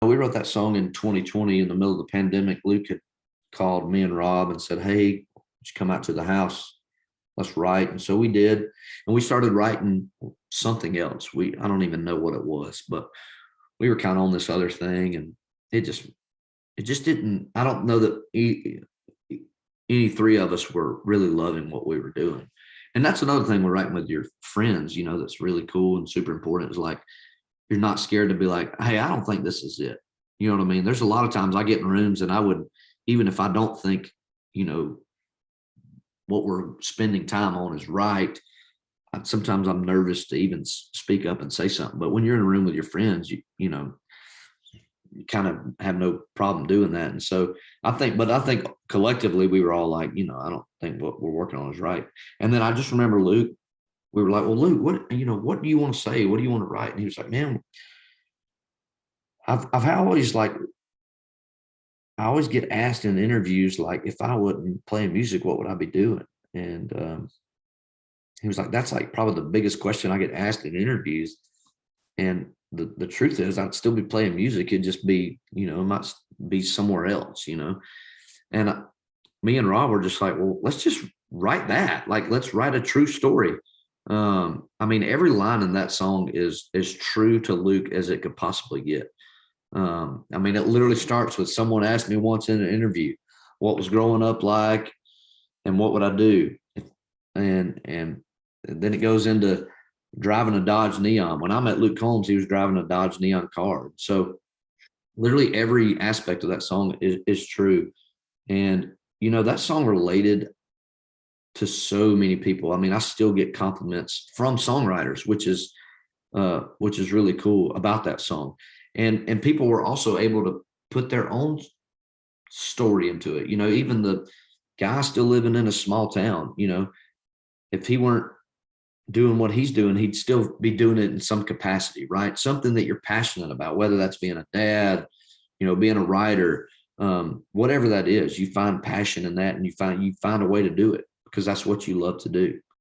We wrote that song in 2020 in the middle of the pandemic. Luke had called me and Rob and said, "Hey, would you come out to the house? Let's write." And so we did, and we started writing something else. I don't even know what it was, but we were kind of on this other thing, and it just it just didn't. I don't know that any three of us were really loving what we were doing. And that's another thing we're writing with your friends, that's really cool and super important, is like you're not scared to be like, "Hey, I don't think this is it." You know what I mean? There's a lot of times I get in rooms and I would, even if I don't think, you know, what we're spending time on is right, sometimes I'm nervous to even speak up and say something. But when you're in a room with your friends, you kind of have no problem doing that. And so I think collectively we were all like, I don't think what we're working on is right. And then I just remember Luke, we were like, "Well, Luke, what do you want to say? What do you want to write?" And he was like, "Man, I've always like, I always get asked in interviews, like, if I wasn't playing music, what would I be doing?" And he was like, "That's like probably the biggest question I get asked in interviews." And the truth is I'd still be playing music. It'd just be, it might be somewhere else, And me and Rob were just like, "Well, let's just write that. Like, let's write a true story." I mean, every line in that song is as true to Luke as it could possibly get. I mean, it literally starts with someone asked me once in an interview, what was growing up like and what would I do? And then it goes into driving a Dodge Neon. When I met Luke Combs, he was driving a Dodge Neon car. So literally every aspect of that song is true. And, that song related to so many people. I mean, I still get compliments from songwriters, which is really cool about that song. And people were also able to put their own story into it. Even the guy still living in a small town, if he weren't doing what he's doing, he'd still be doing it in some capacity, right? Something that you're passionate about, whether that's being a dad, being a writer, whatever that is, you find passion in that, and you find a way to do it because that's what you love to do.